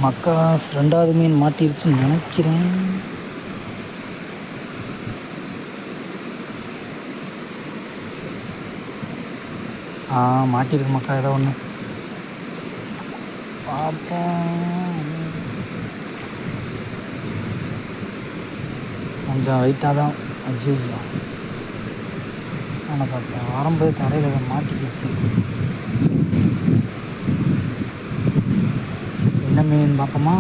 Macaws ரெண்டாவது மீன் மாட்டிருச்சுன்னு நினைக்கிறேன். மாட்டிருக்கு மக்கா, ஏதோ ஒன்று பார்ப்போம். கொஞ்சம் வெயிட்டாக தான். ஐயோ, நான் பார்த்தேன் வரும்போது தரையில் மாட்டிக்கிச்சு. என்ன மீன் பார்ப்போமா?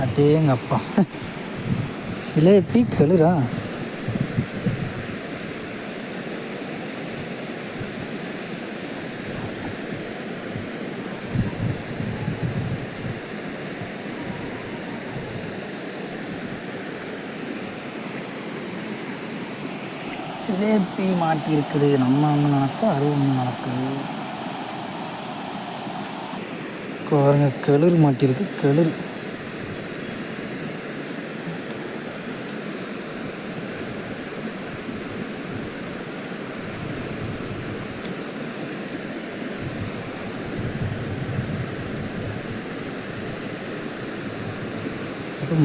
அட்டேங்க அப்பா, சிலேபி கெளுரா. சிலேபி மாட்டி இருக்குது. நம்ம ஒன்று நினச்சா அது ஒன்று நடக்குது. பாருங்க, கெளுரு மாட்டியிருக்கு. கெளுரு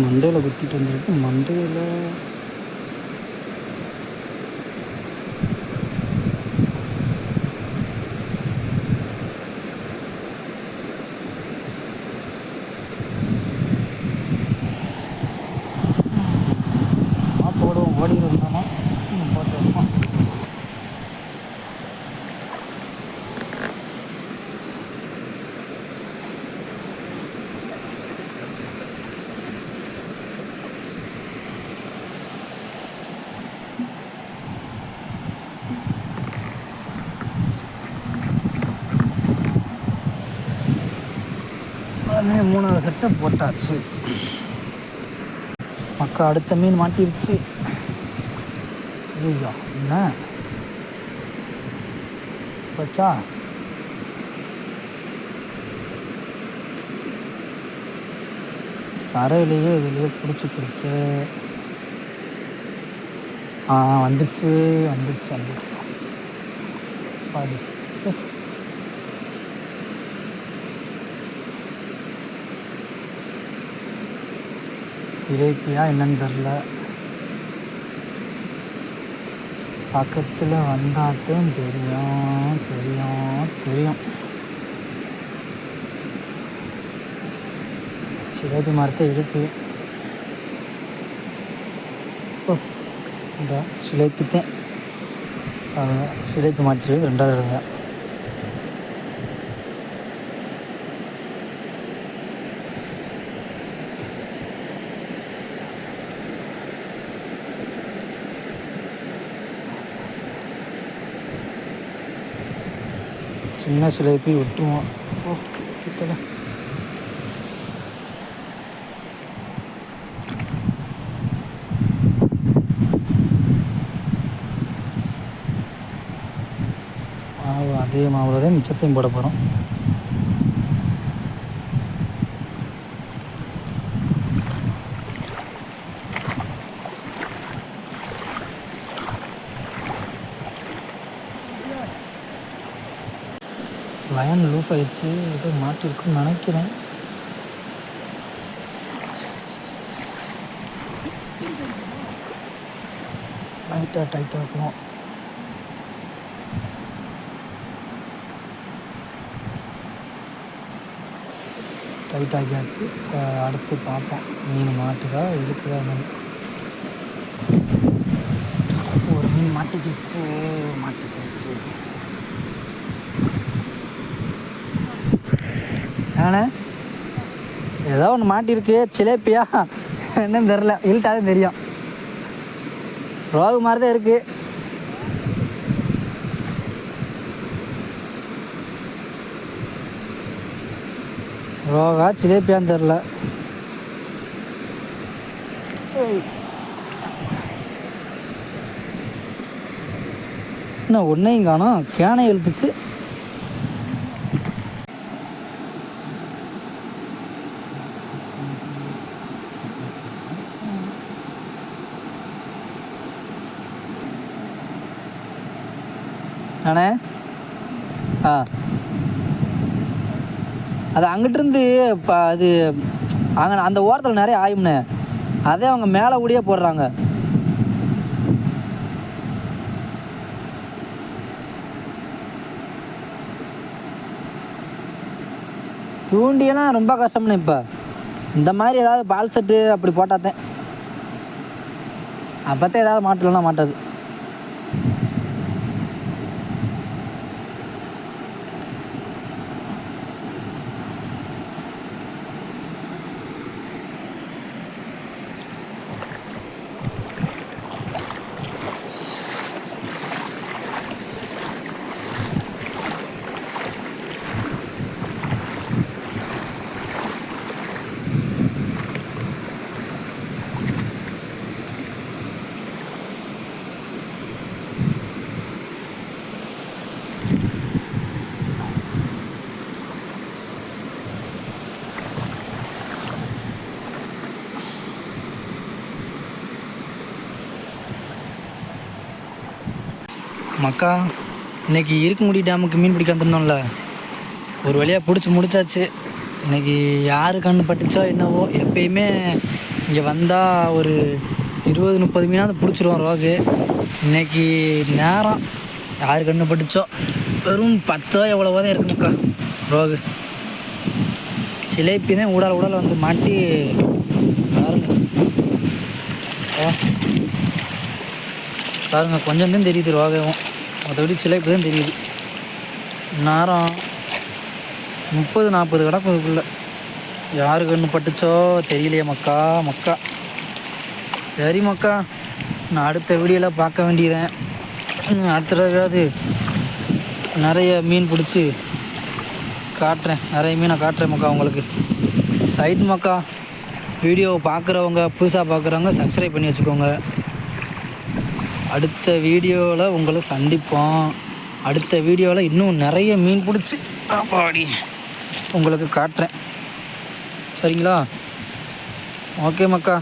மண்டையில் குத்திட்டு வந்திருக்கு. மண்டையில் போடுவோம். ஓடி இருந்தாலும் போட்டு வைப்போம். மூணாவது செட்டை போட்டாச்சு. மக்கா அடுத்த மீன் மாட்டிருச்சு. ஐயோ, என்ன போச்சா? தரையிலேயே இதுலேயே பிடிச்சி வந்துருச்சு வந்துருச்சு வந்துருச்சு. பாடி சிலேபியா என்னன்னு தெரில. பக்கத்தில் வந்தாட்டும் தெரியும் தெரியும் தெரியும். சிலேபி மரத்தை இருக்கு. இந்த சிலேபித்தான் சிலேபி மாட்டிருக்கு. ரெண்டாவது தடவை சின்ன சிலேபி விட்டுருவோம். அதே மாவில் தான் மிச்சத்தையும் போட போகிறோம். லயன் லூஸ் ஆகிடுச்சு. ஏதோ மாட்டிருக்குன்னு நினைக்கிறேன். டைட்டாக இருக்கணும். டைட் ஆகியாச்சு. அடுத்து பார்ப்போம் மீன் மாட்டுதா இருக்குதா. ஒரு மீன் மாட்டிக்கிச்சு. ஏண்ணே, ஏதோ ஒன்று மாட்டிருக்கு. சிலேப்பியா என்னன்னு தெரில, இழுட்டாதான் தெரியும். ரோகு மாதிரி தான் இருக்குது. ரோகா சிலேப்பியான்னு தெரில. இன்னும் ஒன்றையும் காணோம். கேனை இழுத்துச்சு. அண்ணே ஆ அது அங்கிட்டிருந்து இப்போ அது அங்கே அந்த ஓரத்தில் நிறைய ஆயும்ண்ணே, அதே அவங்க மேலே கூடயே போடுறாங்க. தூண்டியெல்லாம் ரொம்ப கஷ்டம்ண்ணே. இப்போ இந்த மாதிரி ஏதாவது பால் செட்டு அப்படி போட்டாத்தேன், அப்போத்தான் ஏதாவது மாட்டலன்னா மாட்டாது. மக்கா, இன்றைக்கி இருக்குமுடி டேமுக்கு மீன் பிடிக்க வந்துருந்தோம்ல, ஒரு வழியாக பிடிச்சி முடிச்சாச்சு. இன்றைக்கி யார் கண்ணு பட்டுச்சோ என்னவோ, எப்பயுமே இங்கே வந்தால் ஒரு 20-30 மீனாவது பிடிச்சிருவோம் ரோகு. இன்றைக்கி நேரம் யார் கண்ணு பட்டுச்சோ வெறும் 10 எவ்வளவோ தான் இருக்கு மக்கா ரோகு. சிலேப்பி தான் ஊடால வந்து மாட்டி பாருங்க. பாருங்க, கொஞ்சம் தான் தெரியுது ரோகவும், மற்றபடி சிலேப்பி தான் தெரியுது. நேரம் 30-40 கிடக்கும் இதுக்குள்ளே. யாரு கண்ணு பட்டுச்சோ தெரியலையே மக்கா. சரி மக்கா, நான் அடுத்த வீடியோவில் பார்க்க வேண்டியதேன். அடுத்த தடவையாவது நிறைய மீன் பிடிச்சி காட்டுறேன், நிறைய மீனை காட்டுறேன் மக்கா உங்களுக்கு. ரைட் மக்கா, வீடியோவை பார்க்குறவங்க, புதுசாக பார்க்குறவங்க சப்ஸ்கிரைப் பண்ணி வச்சுக்கோங்க. அடுத்த வீடியோவில் உங்களை சந்திப்போம். அடுத்த வீடியோவில் இன்னும் நிறைய மீன் பிடிச்சி பாடி உங்களுக்கு காட்டுறேன். சரிங்களா? ஓகே மக்கா.